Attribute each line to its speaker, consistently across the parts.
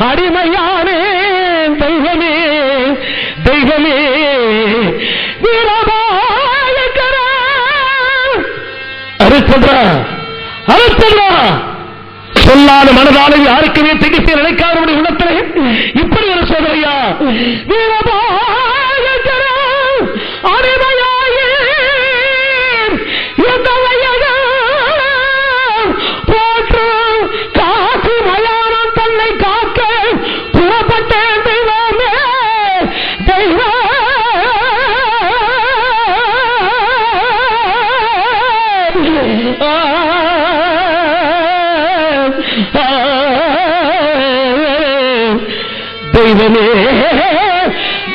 Speaker 1: அடிமையானே தெய்வமே தெய்வமே சொல்லாத மனதான யாருக்குமே திகிசை நினைக்காதவருடைய உள்ளத்திலே இப்படி ஒரு சோதனையா அடிமையாயே போற்று காசு மயானம் தன்னை காக்க புறப்பட்ட தெய்வமே தெய்வம் தெய்வமே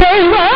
Speaker 1: தெய்வமே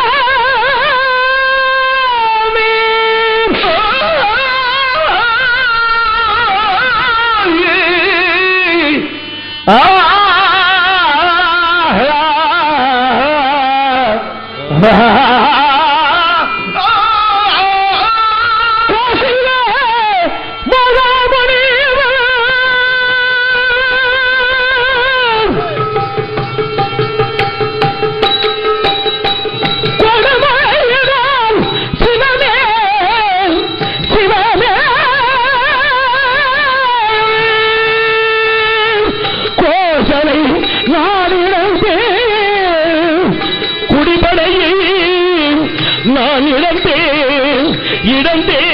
Speaker 1: நான் இழந்தேன் இழந்தேன்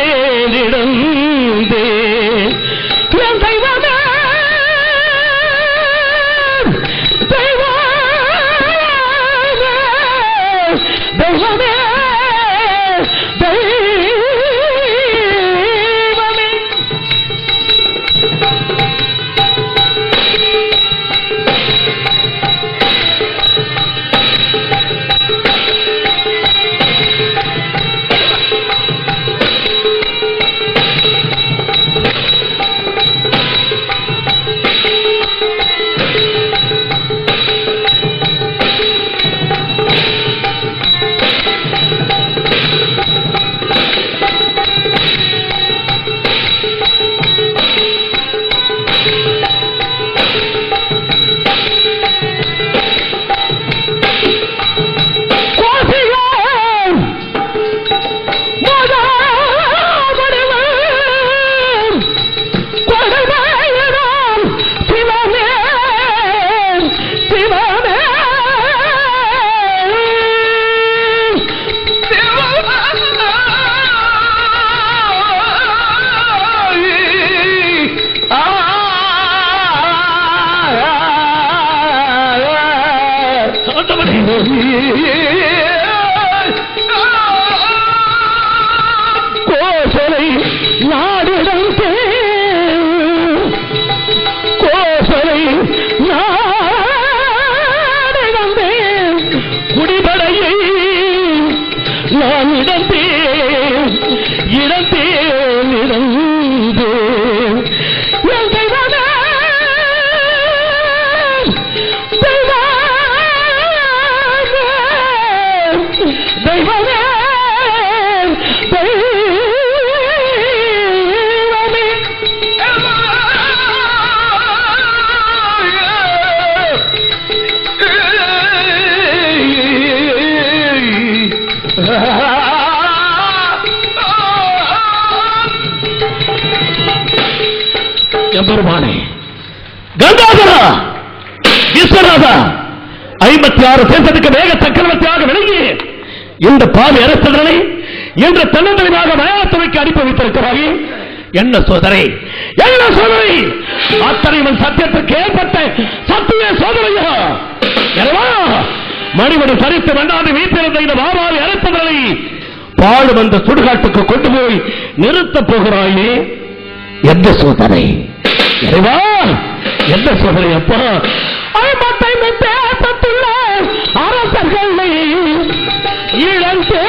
Speaker 1: இழந்தேன் தெய்வமே தெய்வமே தெய்வமே எம்பெருமானே, கங்காதரா, விஸ்வநாதா, 56 தேசத்துக்கு வேக சக்கரவர்த்தியாக விளங்கி இந்த பாவி அரசனை என்ற தன்னந்தனியாக மயானத்துறைக்கு அனுப்பி வைத்திருக்கிறாரே, என்ன சோதனை, என்ன சோதனை! அத்தனைவன் சத்தியத்திற்கு ஏற்பட்ட சத்திய சோதனையா? மணிமணி சரித்து வண்டாது வீட்டிருந்த இந்த மாமாவி அரசனை பாடு வந்த சுடுகாட்டுக்கு கொண்டு போய் நிறுத்தப் போகிறாயே, எந்த சோதனை? எந்த சோதனை அப்பா? பேசத்துள்ள அரசர்களை இழந்தே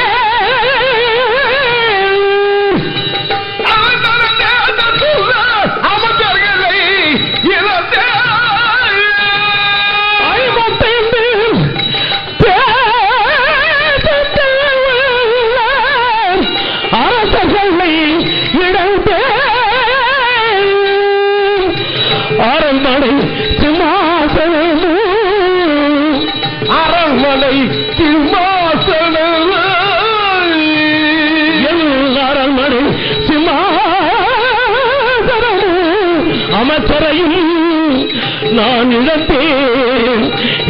Speaker 1: அமைச்சரையும் நான் இழந்தேன்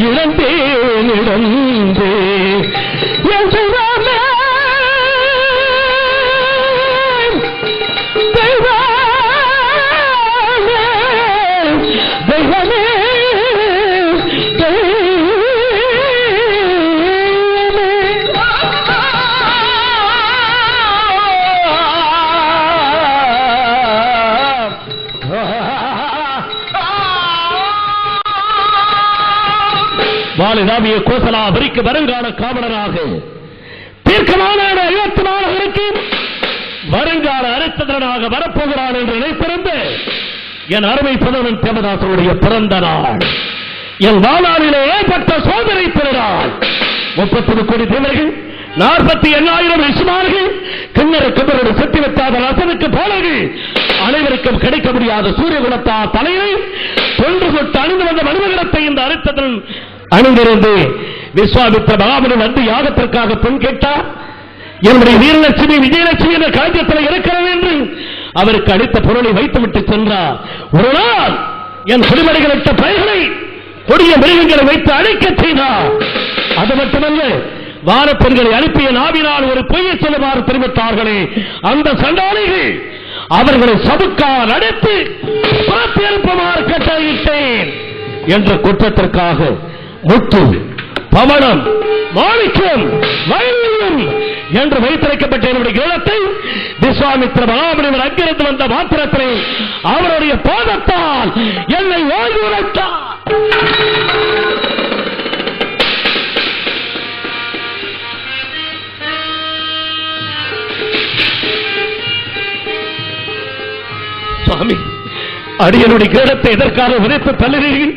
Speaker 1: இழந்தேன் இழந்தேன் தெய்வமே தெய்வமே வாலிதாவிய கோசலாபுரிக்கு வருங்கால காவலராக தீர்க்கமான 54 வருங்கால அரசனாக வரப்போகிறான் என்று நினைத்திருந்து என் அருமை புதவன் தேவதாசனுடைய பிறந்த நாள், என் வாழ்நாளிலே ஏற்பட்ட சோதனை பெறுகிறார். 30 கோடி தேவர்கள், 48,000 விசுமார்கள், கிண்ணறு கபரோடு செட்டி வைத்தாத ரசனுக்கு போலர்கள், அனைவருக்கும் கிடைக்க முடியாத சூரிய குலத்தா தலையை தொன்று தொட்டு அணிந்து வந்த மனிதகுலத்தை இந்த அரித்ததன் அணிந்திருந்து விஸ்வாமித்திர மகாமுனி வந்து யாகத்திற்காக பெண் கேட்டார். என்னுடைய வீரலட்சுமி விஜயலட்சுமி என்ற காரியத்தில் இருக்கிறது என்று அவருக்கு அளித்த பொருளை வைத்துவிட்டு சென்றார். ஒரு நாள் என் குடிமணிகளிட்ட பயிர்களை கொடிய மிருகங்களை வைத்து அழைக்க செய்தார். அது மட்டுமல்ல, வானப்பெண்களை அனுப்பிய நாவினால் ஒரு பொய்யை சொல்லுமாறு தெரிவித்தார்களே அந்த சண்டாளிகள் அவர்களை சவுக்கால் அடைத்து புறத்திருப்புமாறு கட்டளையிட்டேன் என்ற குற்றத்திற்காக முத்து, பவனம், மாணிக்கம், வைரம் என்று வைத்திருக்கப்பட்ட என்னுடைய கிரகத்தை விஸ்வாமித்திர மகாமுனிவர் அங்கிருந்து வந்த மாத்திரத்தை அவருடைய பாதத்தால் என்னை ஓய்வு உரைத்தார். சுவாமி, அடியனுடைய கிரகத்தை எதற்காக உரைத்து தள்ளுகிறீர்கள்?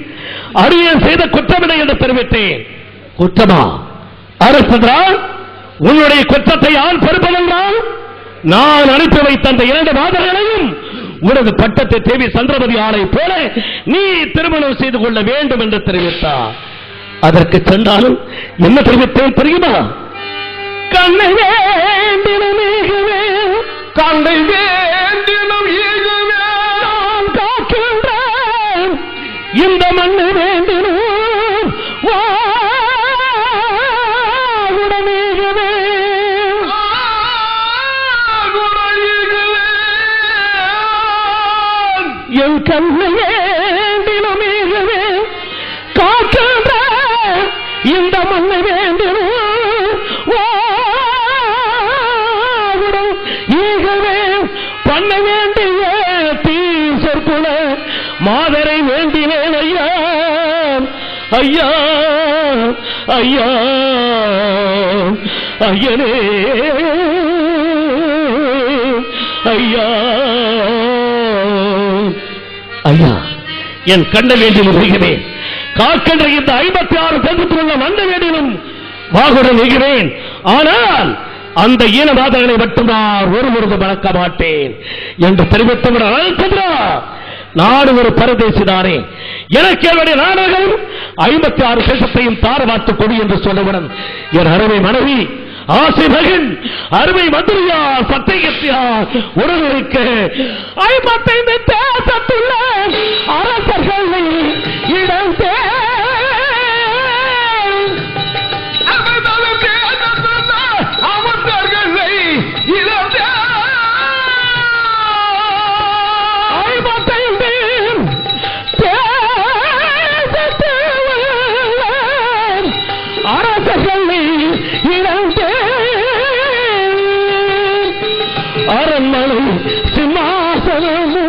Speaker 1: அடியன் செய்த குற்றமில்லை என்று தெரிவித்தேன். குற்றமா? அரசரா, உன்னுடைய குற்றத்தை யார் பொறுப்பதென்றால் நான் அனுப்பி வைத்த அந்த 2 மாதர்களையும் உனது பட்டத்தை தேவி சந்திரபதி ஆணை போல நீ திருமணம் செய்து கொள்ள வேண்டும் என்று தெரிவித்தார். அதற்கு சென்றாலும் என்ன தெரிவித்தேன் தெரியுமா? கண்ணை வேண்டினும் ஈகுவே, கண்ணை வேண்டினும் ஈகுவே, நான் காக்கின்றேன் இந்த மண்ணை வேண்டினும் வாகுடமீகுவே, என் கண்ணை வேண்டினும் ஈகுவே, காக்கின்ற இந்த மண்ணை வேண்டினும் வாகுடம் ஈகவே, பண்ண வேண்டிய தீசற்குல மாதரை வேண்டினேன் ஐயா ஐயா ஐயா ஐயனே ஐயா ஐயா, என் கண்ண வேண்டியும் செய்கிறேன். காக்கின்ற இந்த 56 தேசத்தில் உள்ள மண்ண வேண்டியும் வாகுடன் செய்கிறேன். ஆனால் அந்த ஈனவாதங்களை மட்டும் நான் ஒருவருது மறக்க மாட்டேன் என்று தெரிவித்தவுடன் நாடு ஒரு பரதேசிதானே, எனக்கு என்னுடைய நாடகம் 56 தேசத்தையும் தார வார்த்து கொடு என்று சொன்னவுடன் என் அருமை மனைவி ஆசை மகன் அருமை மந்திரியார் சத்தியத்தியார் உடலுக்கு 55 தேசத்துள்ள அரசர்களை இழந்தே அரண்மனை சிம்மாசனமும்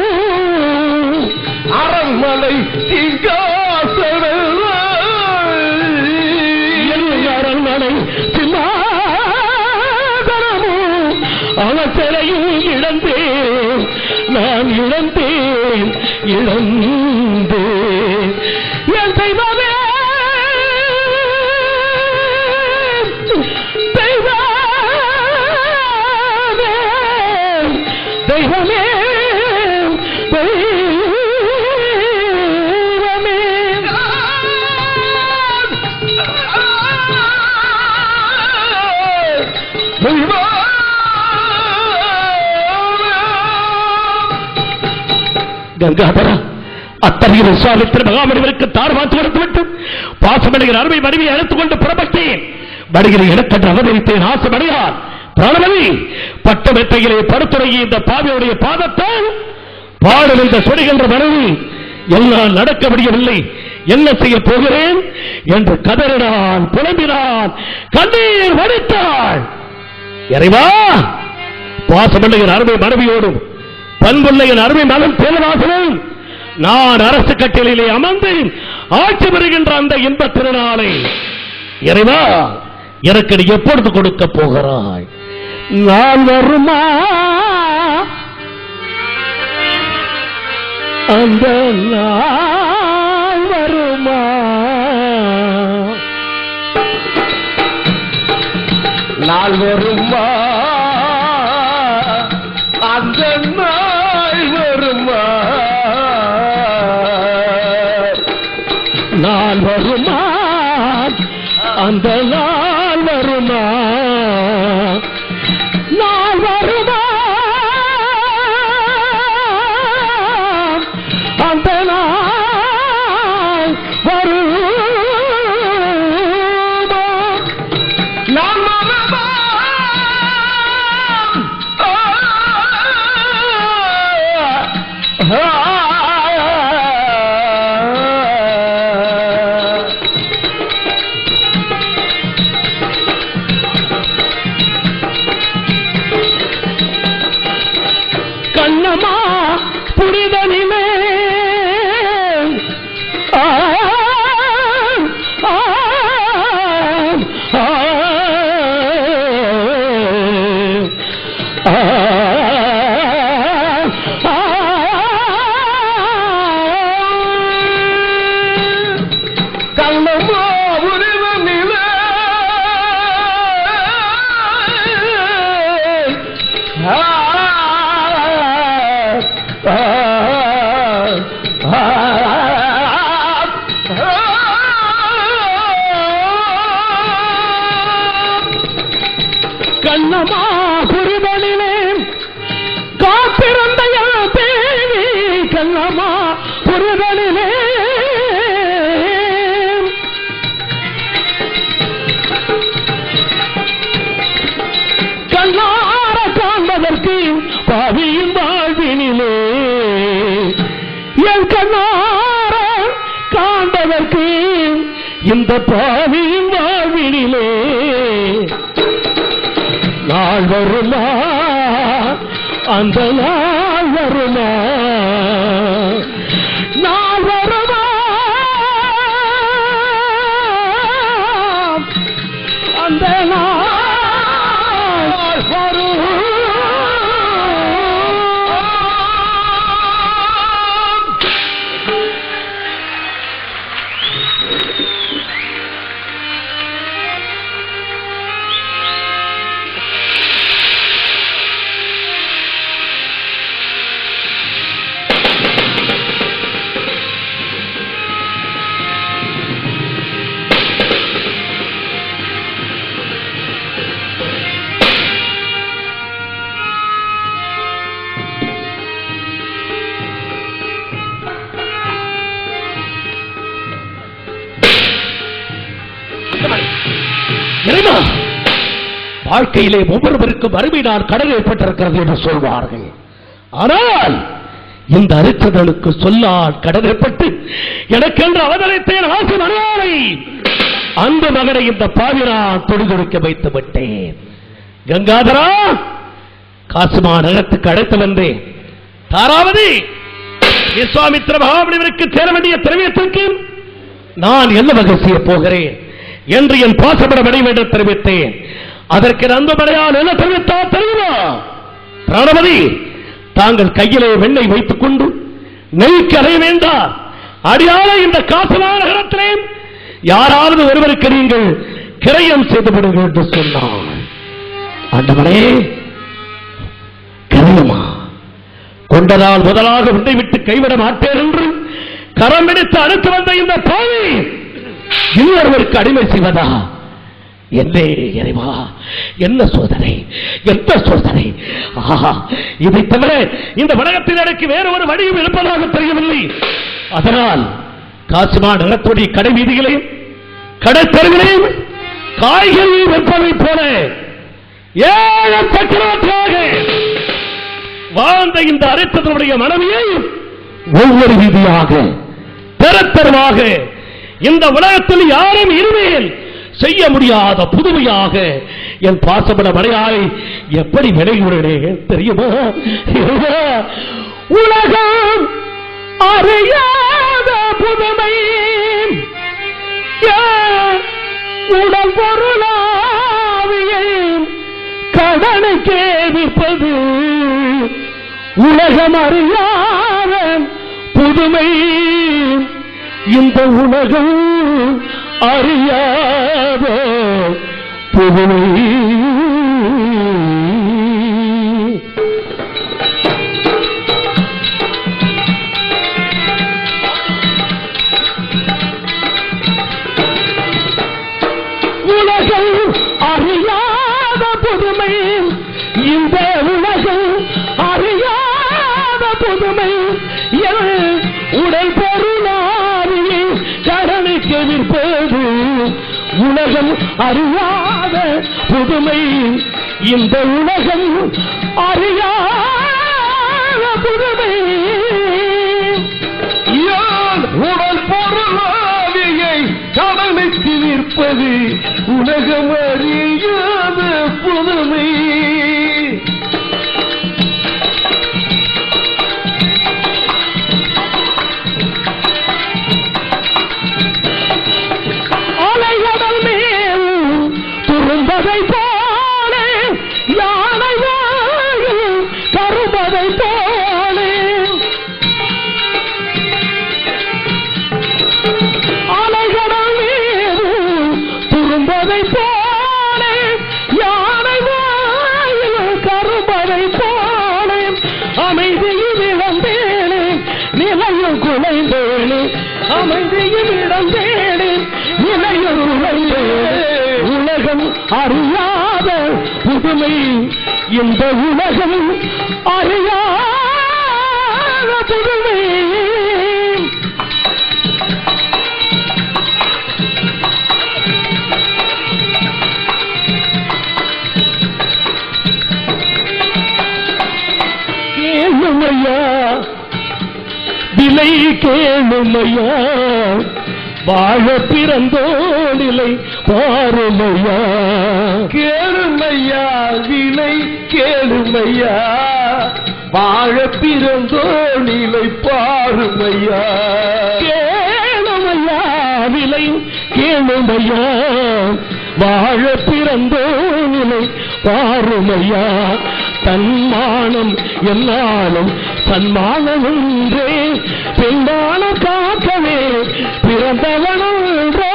Speaker 1: அரண்மனை சிங்காசனம் அரண்மனை சிம்மாசனமும் அவசரையும் இழந்தேன் நான் இழந்தேன் என் தெய்வமே தெய்வமே கங்காதரா அத்தகைய விஸ்வாமித்திர மகாமணிவருக்கு தார் பார்த்து கொடுத்துவிட்டு பாசமடைகிற அருமை மனைவியை அழைத்துக் கொண்டு புறப்பட்டேன். வருகிற எனக்கென்று அவதரித்தேன். ஆசமடையார் பிராணமதி பட்டமெத்தையிலே படுத்துறைய இந்த பாவியுடைய பாதத்தால் பாடல் இந்த சொடுகின்ற மனைவி எல்லாம் நடக்க முடியவில்லை, என்ன செய்ய போகிறேன் என்று கதறினான், புலம்பினான், கண்ணீர் வடித்தாள். இறைவா, பாசமடைகிற அருமை மனைவியோடும் பண்புள்ளையின் அருமை மகன் தேவதாசனும் நான் அரசு கட்டிலே அமர்ந்து ஆட்சி பெறுகின்ற அந்த இன்ப திருநாளை இறைவா எனக்கு நீ எப்பொழுது கொடுக்க போகிறாய்? நான் வருமா அந்த நாள் வருமா? நாள் வருமா அந்த நாள் வருமா? நாள் வருமா அந்த நாள் வருமா? நாள் வருமா அந்த நாள் வருமா? நாள் வருமா கண்ணமா புரிதனிலே கண்ணமா புரிதனிலே கண்ணமா புரிதலிலே காத்திருந்த தேவி, கண்ணமா புரிதலிலே கண்ணார காண்பதற்கு பாவியின் வாழ்வினிலே, என் கண்ணார காண்பதற்கு இந்த பாவியின் வாழ்வினிலே நாள் வருமா அந்த நாள் வருமா? நாள் வருமா அந்த நாள் வருமா? வாழ்க்கையிலே ஒவ்வொருவருக்கும் வறுமை நான் கடன் ஏற்பட்டிருக்கிறது என்று சொல்வார்கள். ஆனால் இந்த அரிச்சதனுக்கு சொல்லால் கடன் ஏற்பட்டு எனக்கென்று அவதரித்தேன் ஆசி மரியாதை. அந்த மகனை இந்த பாவினான் தொடுதொடுக்க வைத்து விட்டேன். கங்காதரா, காசுமா நகரத்துக்கு அழைத்து வந்தேன். தாராவதி, விஸ்வாமித்திர மகாமுனிவருக்கு சேர வேண்டிய திரவியத்திற்கு நான் என்ன வகை செய்ய போகிறேன் என்று என் பாசப்பட வடிவென்று தெரிவித்தேன். அதற்கு நண்பமடையால் என்ன தெரிவித்தார் தெரியுமா? பிராணபதி, தாங்கள் கையிலே வெண்ணெய் வைத்துக் கொண்டு நெய்க்கு அறைய வேண்டாம். அடியால இந்த காசுமா நகரத்திலே யாராவது ஒருவருக்கு நீங்கள் கிரயம் செய்து விடுங்கள் என்று சொன்னான். ஆண்டவனே, கிரயமா? கொண்டதால் முதலாக உன்னை விட்டு கைவிட மாட்டேன் என்று கரம் எடுத்து அழைத்து வந்த இந்த பாவி இன்னொருவருக்கு அடிமை செய்வதா? என்னே இறைவா, என்ன சோதனை, எந்த சோதனை! இதை தவிர இந்த வடகத்தில் எனக்கு வேறு ஒரு வழியும் இருப்பதாக தெரியவில்லை. அதனால் காசுமா நகரத்துடைய கடை வீதிகளையும் கடைத்தெருவிலையும் காய்கறி விற்பனை போல ஏழு சக்கரவர்த்தியாக வாழ்ந்த இந்த அரிச்சதனுடைய மனைவியை ஒவ்வொரு வீதியாக தெருத்தெருவாக இந்த உலகத்தில் யாரும் இனிமேல் செய்ய முடியாத புதுமையாக என் பாசப்பட மலையாளை எப்படி விளைகிறேன் தெரியுமா? உலகம் அறியாத புதுமை உடல் பொருளாவியை கடனுக்கே விற்பது. உலகம் அறியாத புதுமை, இந்த உலகம் அறியாத புதுமை. உலகம் அறியாத புதுமை, இந்த உலகம் அறியாத புதுமை. உடல் பொருளாவியை கடனுக்கு விற்பது. உலகம் அறியாத புதுமை, இந்த உலகம் அறியாத புதுமை. உடல் பொருளாவியை கடனுக்கு விற்பது. உலகம் அறியாத புதுமை. அலைகடல் மேல் துரும்பதை போல யானை வாயில் கரும்பதை போல. அலைகடல் மேல் துரும்பதை போல யானை வாயில் கரும்பதை போல. அமைதியும் இழந்தேனே, நிலையும் குலைந்தேனே. அமைதியும் இழந்தேனே, நிலையும் குலைந்தேனே. உலகம் அறியாத புதுமை, இந்த உலகம் அறியாத புதுமை. கேளுமையா, விலை கேளுமையா, வாழ பிறந்தோ நிலை பாருமையா. கேளுமையா, விலை கேளுமையா, வாழ பிறந்தோ நிலை பாருமையா. கேளுமையா, விலை கேளுமையா, வாழ பிறந்தோ நிலை பாருமையா. தன்மானம் என்னாலும் சன்மானம் ஒன்றே, பெண்மானம் காக்கவே பிறந்தவனொன்றோ.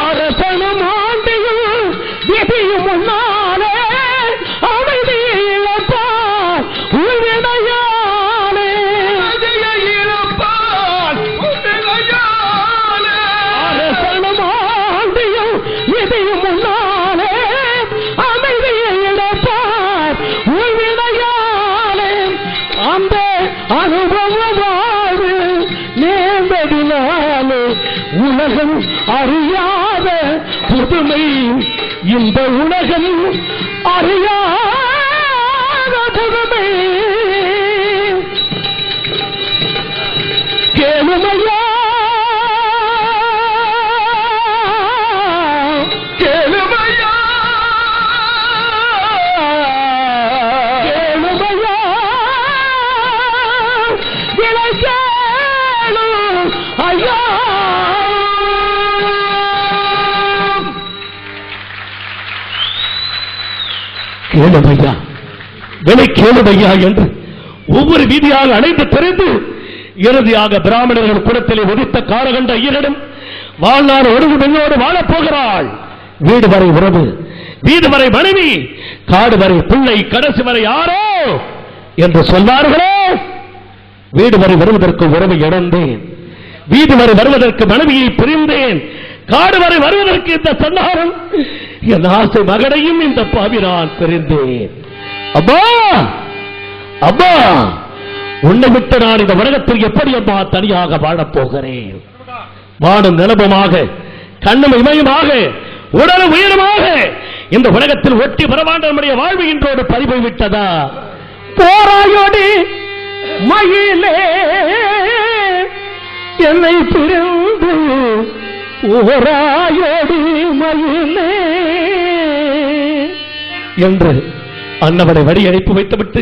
Speaker 1: அரசனும் ஆண்டியும் விதியும் முன்னாலே அமைதியை இழப்பார் உள்வினையாலே. அரசனும் ஆண்டியும் விதியும் முன்னாலே அமைதியை இழப்பார் அனுபவமாறு நேர்ந்ததினாலே உலகம் அறியாத புதுமை இந்த உலகம் அறியாத புதுமை கேளுமையா கேளுமையா கேளுமையா இலை கேளு ஐயா கேளுமையா விலை கேளுமையா என்று ஒவ்வொரு வீதியாக அடைந்து தெரிந்து இறுதியாக பிராமணர்கள் குலத்திலே உதித்த காலகண்ட ஐயரிடம் வாழ்நாள் ஒருங்கு பெண்ணோடு வாழப்போகிறாள். வீடு வரை உறவு, வீடு வரை மனைவி, காடு வரை பிள்ளை, கடைசி வரை யாரோ என்று சொன்னார்களே. வீடு வரை வருவதற்கு உறவை இழந்தேன், வீடு வரை வருவதற்கு மனைவியை பிரிந்தேன், காடு வரை வருவதற்கு இந்த சன்னாரம் என் ஆசை மகனையும் இந்த பாவி நான் பிரிந்தேன். அம்மா அம்மா, உன்னை விட்டு நான் இந்த உலகத்தில் எப்படி அம்மா தனியாக வாழப்போகிறேன்? வாடும் நிலபமாக, கண்ணும் இமயமாக, உடலும் உயிரமாக இந்த உலகத்தில் ஒட்டி வரவாண்ட நம்முடைய வாழ்வு இன்றோடு பதிவு விட்டதா? போராயோடு மயிலே என்னை பிரிந்து போராயோடு மயிலே என்று அன்னவனை வழி அழைப்பு வைத்துவிட்டு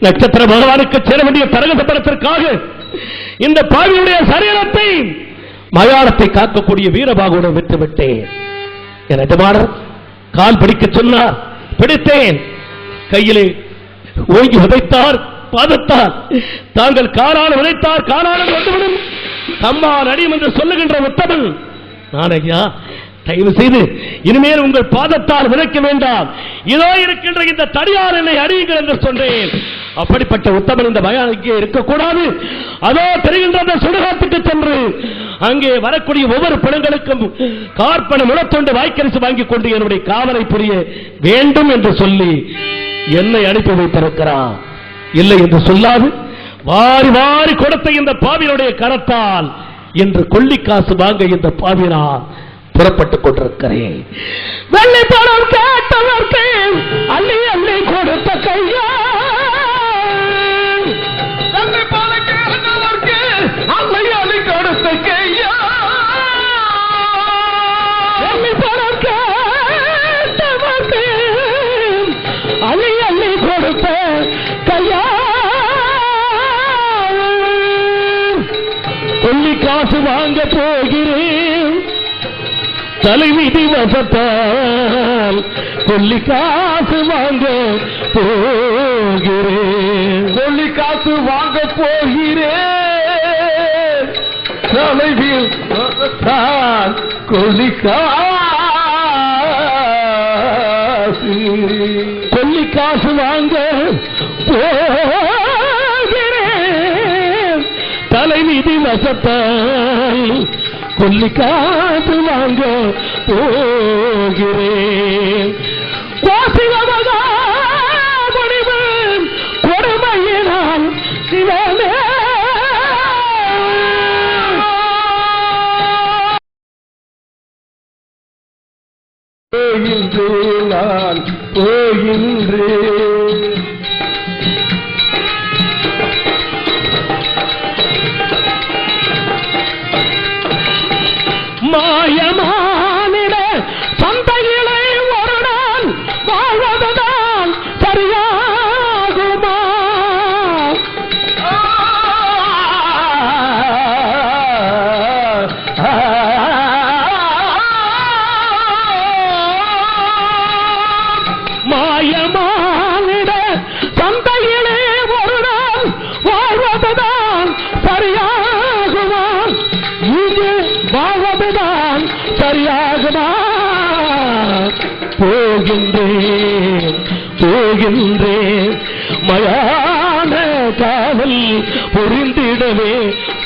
Speaker 1: நட்சத்திர பகவானுக்கு சேர வேண்டிய பரகசப்படத்திற்காக இந்த பாவியுடைய சரீரத்தை மயானத்தை காக்கக்கூடிய வீரபாகுடன் விட்டுவிட்டேன். என் எஜமானர் கால் பிடிக்க சொன்னார், பிடித்தேன். கையிலே ஓங்கி விதைத்தார், பாதத்தார். தாங்கள் காலால் விதைத்தார், காலால் வந்துவிடும், கம்மால் அடியும் என்று சொல்லுகின்ற உத்தமன் நான். ஐயா, தயவு செய்து இனிமேல் உங்கள் பாதத்தால் விதைக்க வேண்டாம், இதோ இருக்கின்ற இந்த தடியால் என்னை அடியுங்கள் என்று சொன்னேன். அப்படிப்பட்ட உத்தமன் இந்த பயானுக்கு இருக்கக்கூடாது. அதோ தெரிகின்ற அந்த சுடுகாட்டுக்கு சென்று அங்கே வரக்கூடிய ஒவ்வொரு பிணங்களுக்கும் கார்பணம் முளத்தொண்டு வாய்க்கரிசி வாங்கிக் கொண்டு என்னுடைய காவலை புரிய வேண்டும் என்று சொல்லி என்னை அனுப்பி வைத்திருக்கிறான். இல்லை என்று சொல்லாது வாரி வாரி கொடுத்த இந்த பாவியினுடைய கரத்தால் என்று கொள்ளிக்காசு வாங்க இந்த பாவினார் புறப்பட்டுக் கொண்டிருக்கிறேன். வெள்ளை பணம் கேட்டவர்க்கு அள்ளி அள்ளி கொடுத்த கையா, வெள்ளை பணம் கேட்டவர்க்கு அள்ளி அள்ளி கொடுத்த கையா, வெள்ளை பணம் கேட்டவர்க்கு அள்ளி அள்ளி கொடுத்த கையா, கொள்ளிக்காசு வாங்க போகிறேன் தலைவிதி வசத்தால், கொள்ளிக்காசு வாங்க போகிறேன், கொள்ளிக்காசு வாங்க போகிறேன் தலைவி வசத்தால், கொள்ளிக்காசு வாங்க போகிறேன் தலைவிதி வசத்தால், கொள்ளிக்காசு வாங்க போகிறேன். முடிவு கொடுமையினால் சிவனே போகின்றேன், நான் போகின்றேன். மாயமானிட சந்தையிலே ஒரு நாள் வாழ்வதுதான் சரியாகுமா? மாயமானிட சந்தையிலே ஒரு நாள் வாழ்வதுதான் சரியாகுமா? இங்கு வாழ்வதுதான் சரியாகுமா? போகின்றேன் போகின்றேன் மயான காவல் புரிந்திடவே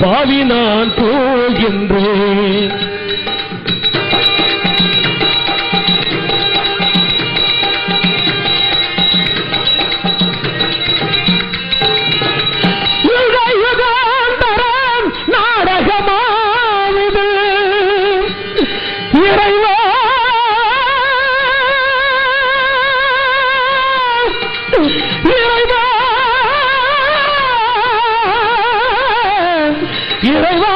Speaker 1: பாவி நான் போகின்றேன். இறைவா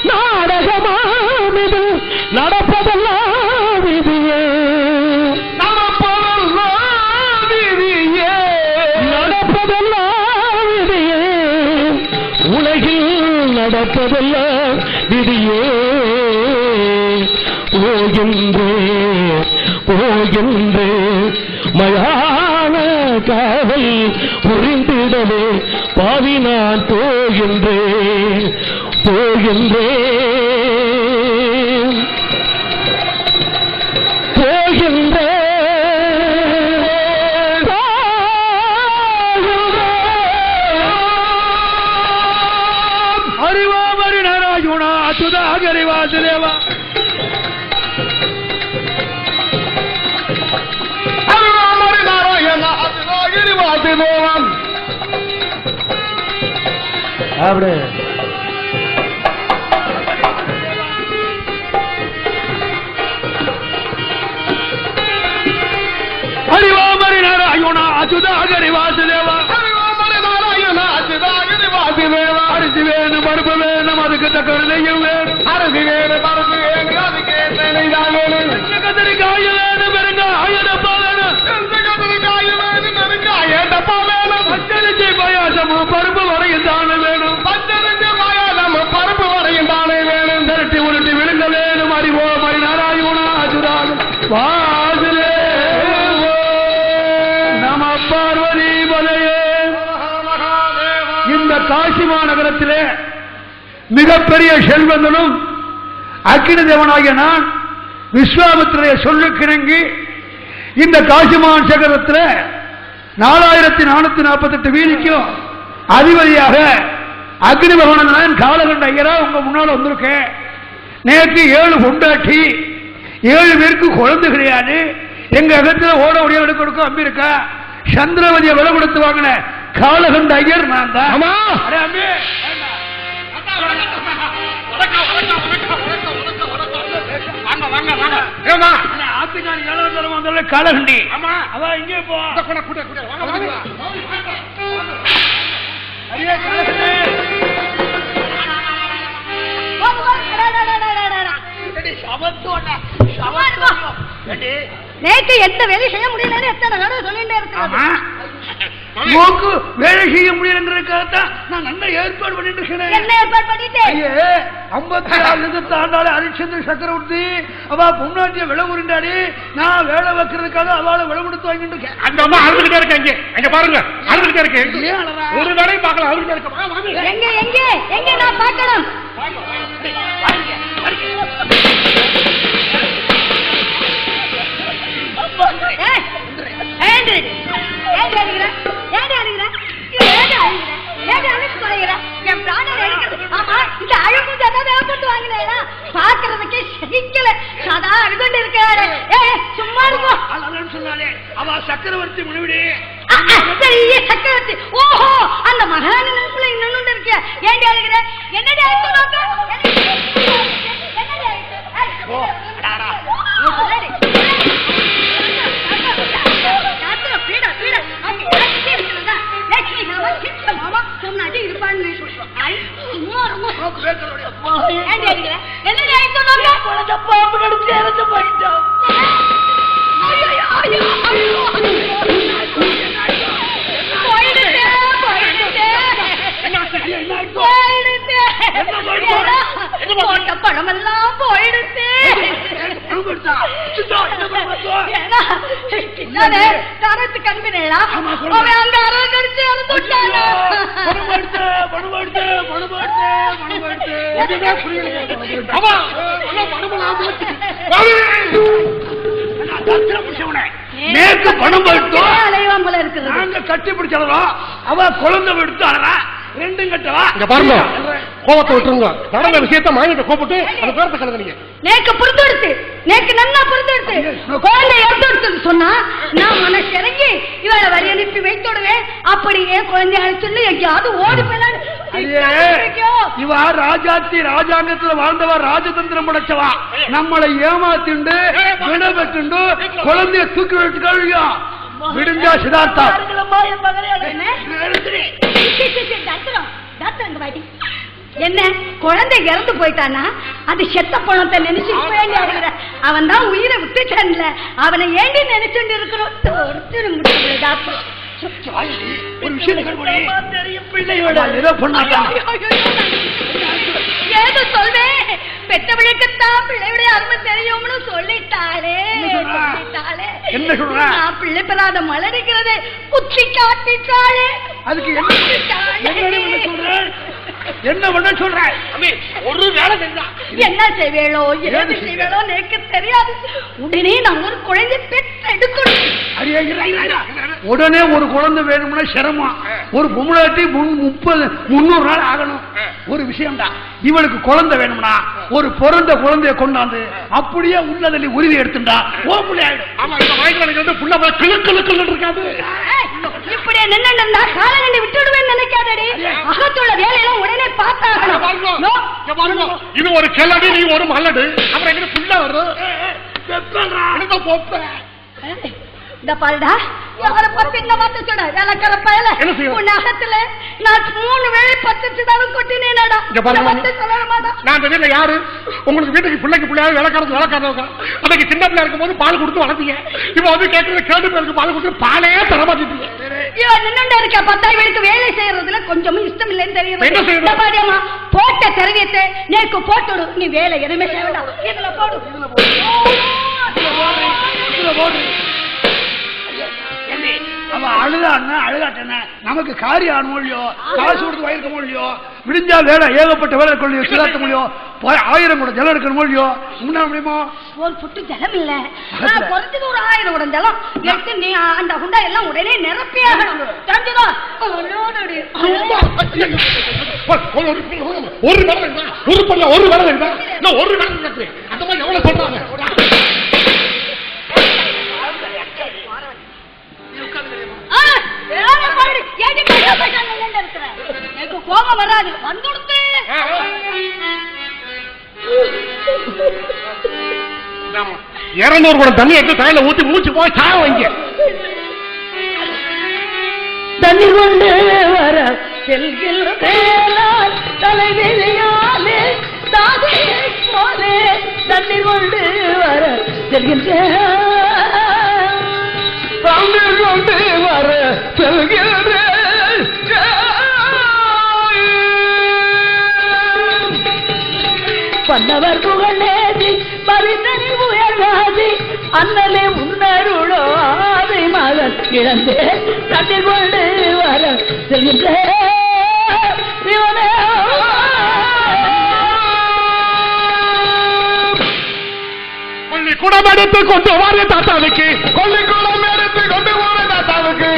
Speaker 1: நாடகமாம் இது நடப்பதெல்லாம் விதியே நடப்பதெல்லாம் விதியே உலகில் நடப்பதெல்லாம் விதியே போகின்றே மயான காவல் புரிந்திடவே பாவி நான் போகின்றேன் அறிவாமரி நாராயணா அச்சுதாகரி வாசுதேவா அறிவாமரி நாராயணா அச்சுதாகரி வாசுதேவன் அப்படி அறிவாமரி நாராயணா அச்சுதாகரி வாசுதேவா அறிவாமரி நாராயணா அச்சுதாகரி வாசுதேவா அரிசி வேணும் பருப்பு வேணும் அதுக்கு தக்க நெய்யும் வேணும் அரிசி வேணும் பருப்பு வேணும் அதுக்கு நெய்தான் வேணும் கத்திரிக்காய் வேணும் பெருங்காய டப்பா வேணும் கத்திரிக்காய் வேணும் பெருங்காய டப்பா வேணும் பச்சரிசி பாயாசமும் பருப்பு வரையும் தானே வேணும் பச்சரிசி பாயாசமும் பருப்பு வரையும் தானே வேணும் திரட்டி உருட்டி விழுங்க வேணும் அறிவோமரி நாராயணா அச்சுதாகரி வாசுதேவா பார்வதி பதையே. இந்த காசி மாநகரத்திலே மிகப்பெரிய செல்வந்தனும் அக்கினி தேவனாகிய நான் விஸ்வாமித்திரைய சொல்லுக்கிணங்கி இந்த காசிமான் சகரத்தில் 4448 வீதிக்கும் அதிபதியாக அக்னி பகவான் காலகண்ட ஐயரா உங்க முன்னால வந்திருக்கேன். நேற்று 7 பொண்டாட்டி 7 பேருக்கு குழந்தை கிடையாது. எங்க அகத்தில் ஓட ஒடிய கொடுக்க அம்பி இருக்கா சந்திரவதியை விலை கொடுத்து வாங்கின காலகண்ட ஐயர் நான் தான். காலகண்டி அவ இங்கே போ
Speaker 2: நேற்று எந்த வேலை செய்ய முடியலன்னு எத்தனை தடவை சொல்லிட்டே இருக்கேன்.
Speaker 1: வேலை செய்ய முடியலங்கிறதுக்காகத்தான் நான் நல்ல ஏற்பாடு பண்ணிட்டு இருக்கிறேன்.
Speaker 2: என்ன ஏற்பாடு பண்ணிட்டேன்?
Speaker 1: 56 ஆண்டாலே ஹரிச்சந்திர சக்கரவர்த்தி அவ பொன்னாட்டிய விலை உருண்டாடி நான் வேலை வைக்கிறதுக்காக அவளை விலை கொடுத்து வாங்கிட்டு இருக்கேன்.
Speaker 3: அந்த அம்மா அழுதுகிட்டே இருக்க இங்க அங்க பாருங்க அழுதுகிட்டே இருக்கு. ஒரு வேலை பார்க்கலாம் அழுதுகிட்டே இருக்க.
Speaker 2: எங்க எங்க எங்க நான் பார்க்கணும். பாக்குறதுக்கே சகிக்கல சதா அழுதுண்டு இருக்கிறாரு. சும்மா இருக்கும்
Speaker 1: சொன்னாலே அவ சக்கரவர்த்தி முனிவிடி
Speaker 2: சக்கரவர்த்தி. ஓஹோ அந்த மகான நினைப்புல இன்னொன்னு இருக்க. ஏண்டி அழுகிற? என்னடி
Speaker 1: பாம்பு கடிச்சு இறந்து போயிட்டோம்.
Speaker 2: பழமெல்லாம் போயிடுச்சு. தரத்துக்கு அனுப்பினேடா அவன் அங்க அரங்கடிச்சு
Speaker 1: நேற்று பணம் போயிட்டோம்.
Speaker 2: அலைவான் போல இருக்குது.
Speaker 1: நாங்க கட்டி பிடிச்சா அவ குழந்தை எடுத்து அழறா 2 கட்டவா
Speaker 3: பாருங்க கோபத்தை விட்டுருங்க. நடந்த விஷயத்த மாநில கூப்பிட்டு அந்த பேரத்தை கலந்துறீங்க.
Speaker 2: நேக்கு புரிந்துடுத்து, நேக்கு நல்லா புரிந்துடுத்து. குழந்தை எடுத்துடுத்து சொன்னா நான் மனசு இறங்கி இவளை வரி அனுப்பி வைத்துடுவேன். அப்படியே குழந்தை அழைச்சுன்னு எங்கேயாவது ஓடி போயிடலாம்.
Speaker 4: இவ ராஜாத்தி ராஜாங்கத்துல வாழ்ந்தவா, ராஜதந்திரம் படைச்சவா. நம்மளை ஏமாத்திண்டு விடபெற்று குழந்தைய தூக்கி வச்சுக்கா விடுஞ்சா சிதார்த்தா.
Speaker 2: என்ன குழந்தை இறந்து போயிட்டானா அது செத்த பணத்தை நினைச்சு அவன் தான் உயிரை விட்டுட்டான்ல, அவனை ஏண்டி நினைச்சுட்டு இருக்கிறோம். ஏதோ சொல்வேன், பெற்றவளுக்குத்தான் பிள்ளையுடைய அருமை தெரியும்னு சொல்லிட்டாளே.
Speaker 4: என்ன சொல்ற?
Speaker 2: பிள்ளை பெறாத மலரிக்கிறது குச்சி காட்டிட்டாளே.
Speaker 4: அதுக்கு என்ன பண்ண சொல்ற? ஒரு வேலை செஞ்சா
Speaker 2: என்ன செய்வேளோ ஏது செய்வேளோ எனக்கு தெரியாது. உடனே நான் ஒரு குழந்தை பெற்று எடுக்கணும்.
Speaker 4: உடனே ஒரு குழந்தை வேணும்னா சிரமம். ஒரு பொம்பளாட்டி 300 நாள் ஆகணும். ஒரு விஷயம்டா, இவளுக்கு குழந்தை வேணும்னா ஒரு பிறந்த குழந்தைய கொண்டாந்து அப்படியே உள்ளதள்ளி உருவி எடுத்துட்டா ஓ புள்ளி ஆயிடும்.
Speaker 3: ஆமா, இந்த வயசுல வந்து புள்ள கிளுக்கிழு இருக்காது.
Speaker 2: இப்படியே நின்னுண்டா காலங்கண்டி விட்டுடுவேன்னு நினைக்காதடி. அகத்துள்ள வேலையெல்லாம் உடனே பார்த்தாகணும்.
Speaker 3: இது ஒரு கிளடி, நீ ஒரு மல்லடு. அப்புறம் எங்க புள்ள வரும்.
Speaker 2: இந்த பாருடா, யார பத்தி இந்த வார்த்தை சொன்ன வேலைக்கார பயல உன் அகத்துல நான் 3 வேளை 10 சிதாவும் கொட்டினேடா.
Speaker 3: நான் இந்த வீட்டுல யாரு? உங்களுக்கு வீட்டுக்கு பிள்ளைக்கு பிள்ளையாவது வேலைக்காரங்க. அன்னைக்கு சின்ன பிள்ளை இருக்கும் போது பால் கொடுத்து வளர்த்தீங்க. இப்ப வந்து கேட்கறது கேட்டு பேருக்கு பால் கொடுத்து பாலே தரமாட்டீங்க.
Speaker 2: நின்று இருக்க 10 பேருக்கு வேலை செய்யறதுல கொஞ்சமும் இஷ்டம் இல்லைன்னு தெரியும். பாடியம்மா போட்ட திரவியத்தை நேக்கு போட்டுடு. நீ வேலை எதுவுமே செய்ய வேண்டாம். இதுல போடு.
Speaker 4: அவ அழுதான்னா அழுகாட்டன நமக்கு காரியம் ஆன மொழியோ, காசு கொடுத்து வயிற்க மொழியோ, விடிஞ்சா வேலை ஏகப்பட்ட வேலை கொள்ளையோ சிதார்த்த மொழியோ, 1000 கூட ஜலம் எடுக்கிற மொழியோ முன்னா முடியுமோ?
Speaker 2: ஒரு புட்டு ஜலம் இல்ல, குறைஞ்சது ஒரு 1000 கூட ஜலம் எடுத்து நீ அந்த குண்டா எல்லாம் உடனே நிரப்பியாகணும். தெரிஞ்சுதா?
Speaker 3: ஒரு வேலை அந்த மாதிரி எவ்வளவு சொல்றாங்க.
Speaker 2: கோபம் வராது வந்துடுத்து.
Speaker 3: 200 குடம் தண்ணி எடுத்து தலையில ஊத்தி மூச்சு போய் சாய வைங்க.
Speaker 5: தண்ணி கொண்டு வர செல்கின்றேன் தலைவியாலே தண்ணி கொண்டு வர செல்கின்றேன் கொண்டு வர செல்கின்றேன். பண்ணவர் புகழேதி பரிதனி உயர்வாதி அண்ணலே முன்னருளோ ஆதி மகன் இழந்தே தண்ணி கொண்டு வர செல்கின்றேன்.
Speaker 3: குடம் எடுத்து கொண்டு வார தாத்தாவுக்கு,
Speaker 4: கொள்ளிக்குளம் எடுத்து கொண்டு போற தாத்தாவுக்கு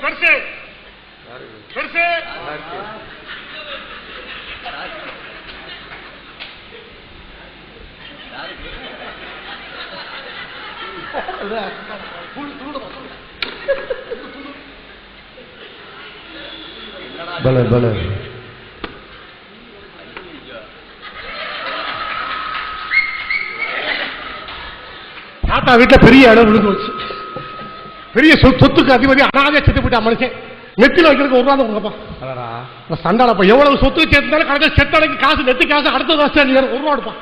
Speaker 3: பெருசு பெருசு
Speaker 4: பல பல
Speaker 3: தாத்தா வீட்டுல பெரிய இடம் விழுந்து வச்சு, பெரிய சொத்துக்கு அதிபதி அனாதையா செத்து போயிட்டா மனுஷன். நெத்தில வைக்கிறதுக்கு 1 ரூபா கொடுங்கப்பா. சண்டாளப்பா எவ்வளவு சொத்து சேர்த்தாலும் கணக்கு செத்தடைக்கு காசு, நெத்தி காசு அடுத்த வருஷம் 1 ரூபா எடுப்பான்.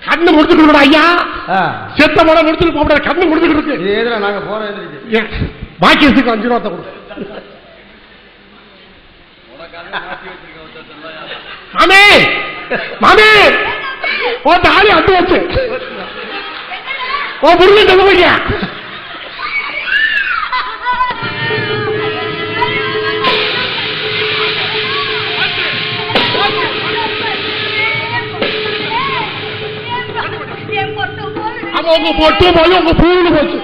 Speaker 3: கண்ணு முடிச்சுட்டு ஐயா, செத்த மழை முடிச்சுட்டு போக முடியாது. கண்ணு முடிச்சுட்டு இருக்கு.
Speaker 4: நாங்க போறோம்.
Speaker 3: பாக்கி 5 ரூபா கொடு. மாமே மாமே ஓ தாலி அட்டு வச்சு ஓ முருகன் சொல்லுவீங்க. உங்க பொட்டு போய் உங்க பூன்னு போச்சு